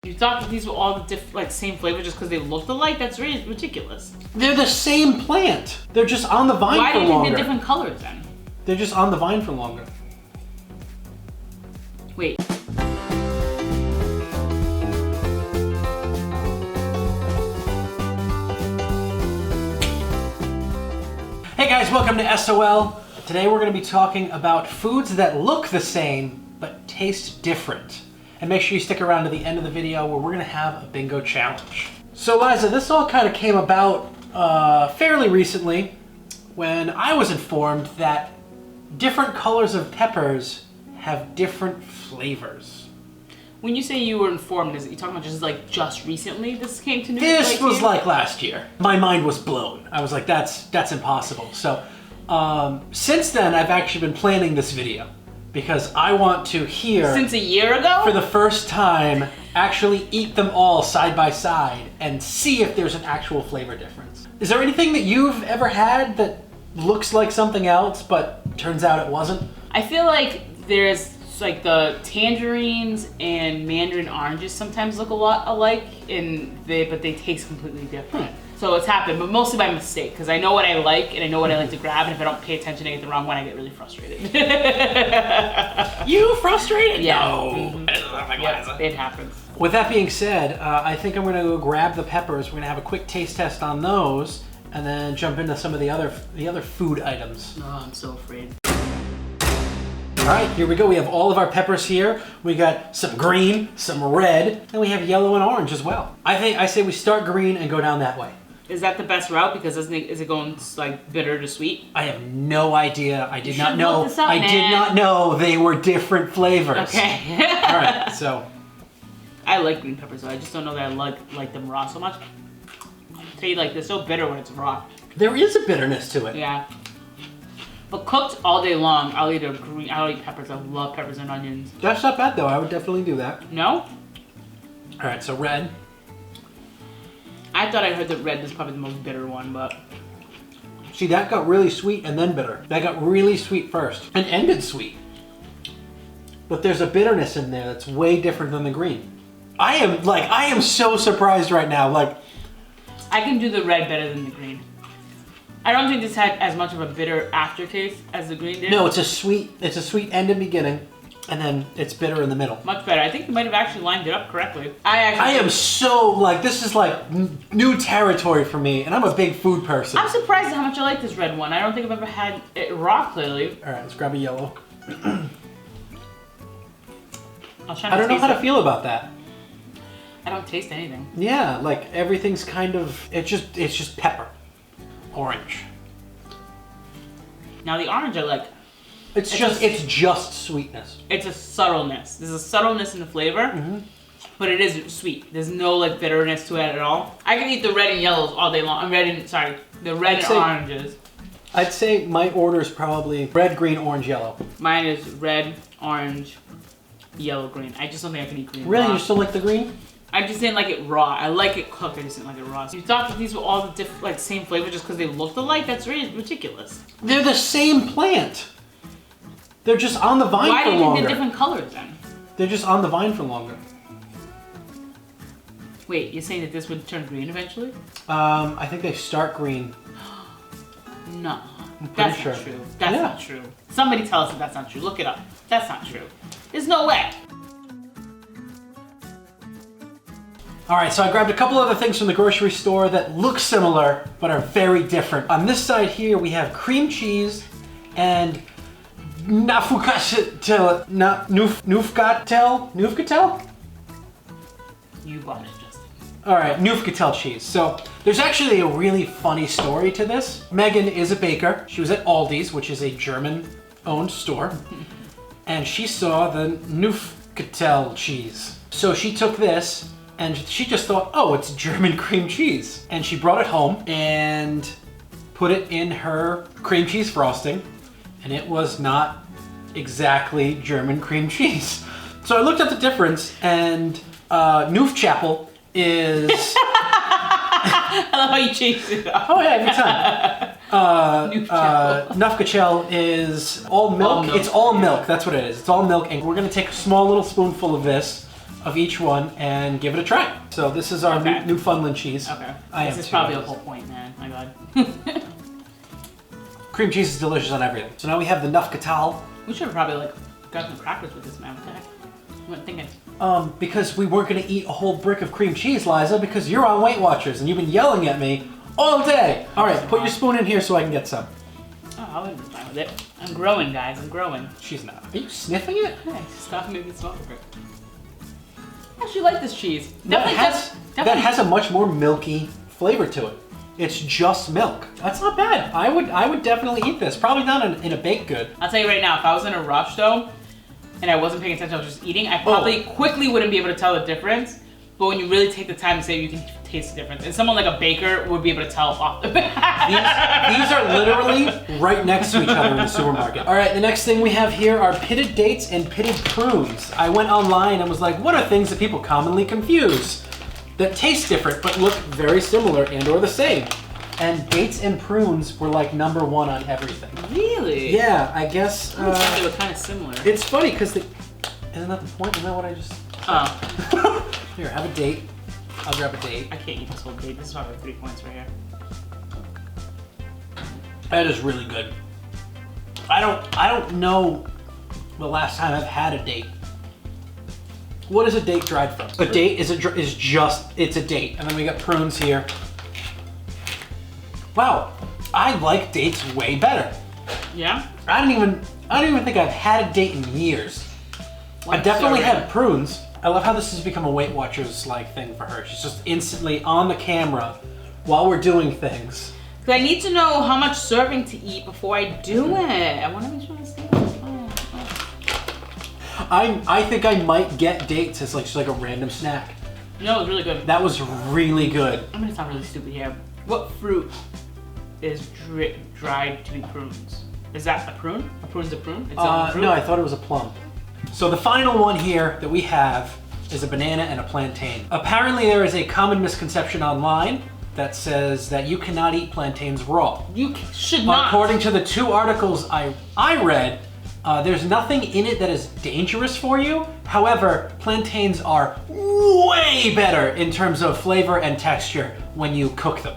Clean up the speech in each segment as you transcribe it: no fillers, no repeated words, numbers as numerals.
You thought that these were all the same flavor just because they looked alike? That's ridiculous. They're the same plant. They're just on the vine for longer. Why do you think they're different colors then? They're just on the vine for longer. Wait. Hey guys, welcome to SOL. Today we're going to be talking about foods that look the same but taste different. And make sure you stick around to the end of the video where we're going to have a bingo challenge. So Liza, this all kind of came about fairly recently when I was informed that different colors of peppers have different flavors. When you say you were informed, is it you talking about just recently this came to news? This was like last year. My mind was blown. I was like, that's impossible. So since then, I've actually been planning this video because I want to hear... Since a year ago? For the first time, actually eat them all side by side and see if there's an actual flavor difference. Is there anything that you've ever had that looks like something else but turns out it wasn't? I feel like there's like the tangerines and mandarin oranges sometimes look a lot alike, but they taste completely different. So it's happened, but mostly by mistake, because I know what I like and I know what I like to grab, and if I don't pay attention, I get the wrong one, I get really frustrated. You frustrated? Yeah. No. Yeah, it happens. With that being said, I think I'm going to go grab the peppers. We're going to have a quick taste test on those, and then jump into some of the other food items. Oh, I'm so afraid. All right, here we go. We have all of our peppers here. We got some green, some red, and we have yellow and orange as well. I say we start green and go down that way. Is that the best route? Because is it going like bitter to sweet? I have no idea. I did not know. know. I did not know they were different flavors. Okay. All right, so. I like green peppers, though. I just don't know that I like them raw so much. I'll tell you, like, they're so bitter when it's raw. There is a bitterness to it. Yeah. But cooked all day long, I'll eat peppers. I love peppers and onions. That's not bad, though. I would definitely do that. No? All right, so red. I thought I heard that red was probably the most bitter one, but... See, that got really sweet and then bitter. That got really sweet first and ended sweet. But there's a bitterness in there that's way different than the green. I am so surprised right now. Like, I can do the red better than the green. I don't think this had as much of a bitter aftertaste as the green did. No, it's a sweet end and beginning, and then it's bitter in the middle. Much better. I think you might have actually lined it up correctly. I am so, like, this is like new territory for me, and I'm a big food person. I'm surprised at how much I like this red one. I don't think I've ever had it raw, clearly. All right, let's grab a yellow. I don't know how to feel about that. I don't taste anything. Yeah, like everything's kind of, it's just pepper. Orange. Now the orange I like. It's just sweetness. It's a subtleness. There's a subtleness in the flavor, but it is sweet. There's no like bitterness to it at all. I can eat the red and yellows all day long. The red and oranges. I'd say my order is probably red, green, orange, yellow. Mine is red, orange, yellow, green. I just don't think I can eat green. Really? Raw. You still like the green? I just didn't like it raw. I like it cooked. I just didn't like it raw. You thought that these were all the same flavor just because they looked alike? That's ridiculous. They're the same plant. They're just on the vine for longer. Why do you think they're different colors then? They're just on the vine for longer. Wait, you're saying that this would turn green eventually? I think they start green. No, that's not true. That's not true. Somebody tell us that that's not true. Look it up. That's not true. There's no way. All right, so I grabbed a couple other things from the grocery store that look similar, but are very different. On this side here, we have cream cheese and Neufchâtel. You bought it, Justin. All right, Neufchâtel cheese. So there's actually a really funny story to this. Megan is a baker. She was at Aldi's, which is a German-owned store, and she saw the Neufchâtel cheese. So she took this, and she just thought, oh, it's German cream cheese. And she brought it home and put it in her cream cheese frosting, and it was not exactly German cream cheese. So I looked at the difference, and Neufchâtel is... I love how you changed it up. Oh yeah, every time. Neufchâtel is all milk. It's all milk. That's what it is. It's all milk, and we're gonna take a small little spoonful of this. of each one and give it a try. So this is our Newfoundland cheese. Okay. This is probably the whole point, man. My God. Cream cheese is delicious on everything. So now we have the Nufkatal. We should have probably like got some crackers with this, man. Okay. What thinking? Because we weren't gonna eat a whole brick of cream cheese, Liza, because you're on Weight Watchers and you've been yelling at me all day. All right, put your spoon in here so I can get some. Oh, I wouldn't be fine with it. I'm growing, guys. I'm growing. She's not. Are you sniffing it? Hey, stop making it smell good. I actually like this cheese. That has a much more milky flavor to it. It's just milk. That's not bad. I would definitely eat this. Probably not in a baked good. I'll tell you right now, if I was in a rush though, and I wasn't paying attention, I was just eating, I probably quickly wouldn't be able to tell the difference. But when you really take the time to say, you can taste the difference. And someone like a baker would be able to tell off the bat. These are literally right next to each other in the supermarket. All right, the next thing we have here are pitted dates and pitted prunes. I went online and was like, what are things that people commonly confuse that taste different but look very similar and or the same? And dates and prunes were like #1 on everything. Really? Yeah, I guess. They were kind of similar. It's funny because isn't that the point? Isn't that what I just? Oh. Here, have a date. I'll grab a date. I can't eat this whole date. This is probably 3 points right here. That is really good. I don't know the last time I've had a date. What is a date dried from? A date is it's a date, and then we got prunes here. Wow, I like dates way better. Yeah? I don't even think I've had a date in years. I definitely had prunes. I love how this has become a Weight Watchers like thing for her. She's just instantly on the camera while we're doing things. Cause I need to know how much serving to eat before I do it. I want to make sure I see. I think I might get dates as just like a random snack. No, it was really good. That was really good. I'm gonna sound really stupid here. What fruit is dried to be prunes? Is that a prune? A prune's a prune? It's a fruit? No, I thought it was a plum. So the final one here that we have is a banana and a plantain. Apparently there is a common misconception online that says that you cannot eat plantains raw. You should not. According to the 2 articles I read, there's nothing in it that is dangerous for you. However, plantains are way better in terms of flavor and texture when you cook them.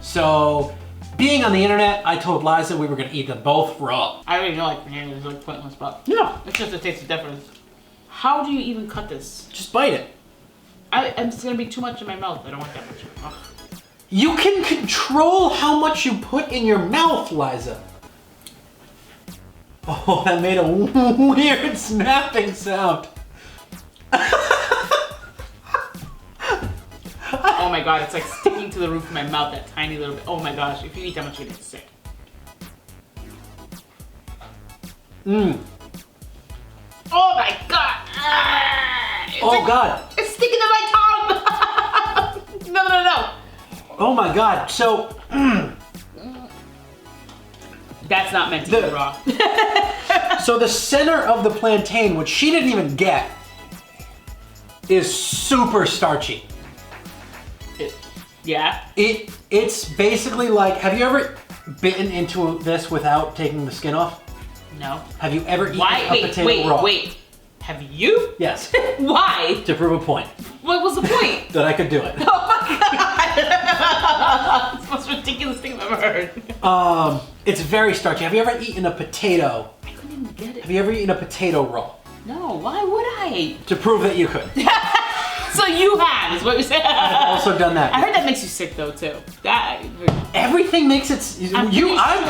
So, being on the internet, I told Liza we were gonna eat them both raw. I already know like banana is like pointless, but yeah, it's just a taste of difference. How do you even cut this? Just bite it. It's gonna be too much in my mouth. I don't want that much. Ugh. You can control how much you put in your mouth, Liza. Oh, that made a weird snapping sound. Oh my god, it's like sticking to the roof of my mouth, that tiny little bit. Oh my gosh, if you eat that much, you're gonna get sick. Mmm. Oh my god! God. It's sticking to my tongue! No. Oh my god, so... That's not meant to be raw. So the center of the plantain, which she didn't even get, is super starchy. Yeah? It's basically like, have you ever bitten into this without taking the skin off? No. Have you ever eaten a potato raw? Wait. Have you? Yes. Why? To prove a point. What was the point? That I could do it. Oh my god! It's the most ridiculous thing I've ever heard. It's very starchy. Have you ever eaten a potato? I couldn't even get it. Have you ever eaten a potato raw? No, why would I? To prove that you could. So you have, is what you're saying. I've also done that. I heard that makes you sick though too. Everything makes it. I'm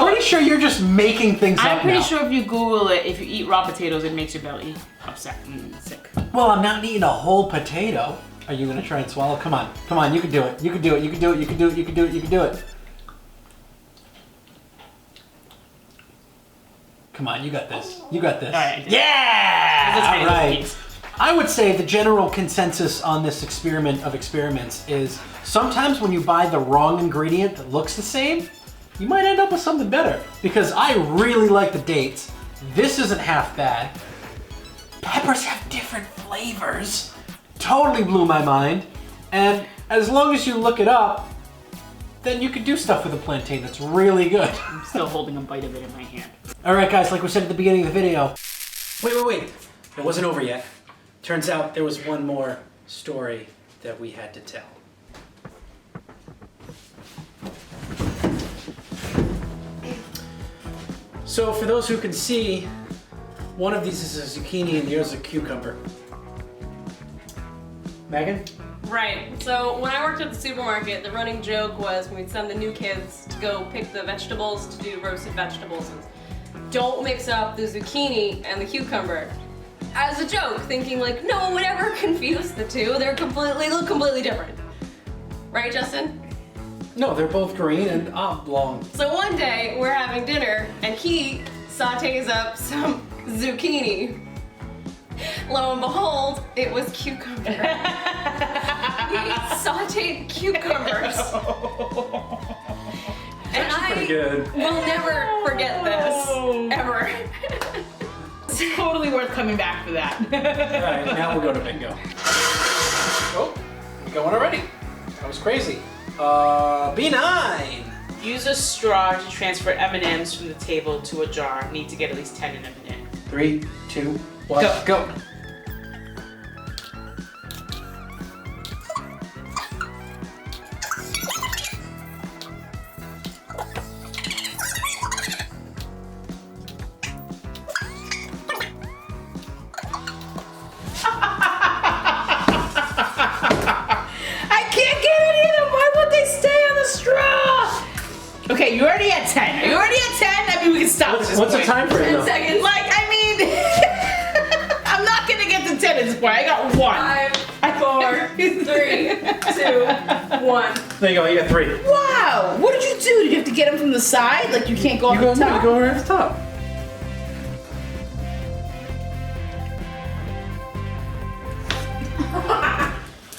pretty sure you're just making things up now. I'm pretty sure if you Google it, if you eat raw potatoes, it makes your belly upset and sick. Well, I'm not eating a whole potato. Are you gonna try and swallow? Come on, you can do it. You can do it. You can do it. You can do it. You can do it. You can do it. Come on, you got this. You got this. All right. Yeah! All right. I would say the general consensus on this experiment of experiments is sometimes when you buy the wrong ingredient that looks the same, you might end up with something better. Because I really like the dates. This isn't half bad. Peppers have different flavors. Totally blew my mind. And as long as you look it up, then you can do stuff with a plantain that's really good. I'm still holding a bite of it in my hand. All right, guys, like we said at the beginning of the video. Wait. It wasn't over yet. Turns out there was one more story that we had to tell. So for those who can see, one of these is a zucchini and the other is a cucumber. Megan? Right. So when I worked at the supermarket, the running joke was when we'd send the new kids to go pick the vegetables to do roasted vegetables, and don't mix up the zucchini and the cucumber. As a joke, thinking like, no one would ever confuse the two. They look completely different. Right, Justin? No, they're both green and oblong. So one day we're having dinner and he sautés up some zucchini. Lo and behold, it was cucumber. We sautéed cucumbers. And Pretty good. will never forget this, ever. It's totally worth coming back for that. Alright, now we'll go to bingo. Oh, we're going already. That was crazy. B9. Use a straw to transfer M&Ms from the table to a jar. Need to get at least 10 in a minute. 3, 2, 1, go. Okay, you're already at 10. Are you already at 10? I mean, we can stop at this What's the point. time frame? 10 seconds. Like, I mean, I'm not gonna get to 10 at this point. I got 1. 5, 4, 3, 2, 1. There you go, you got 3. Wow! What did you do? Did you have to get them from the side? Like you can't go You off the top? go right at the top.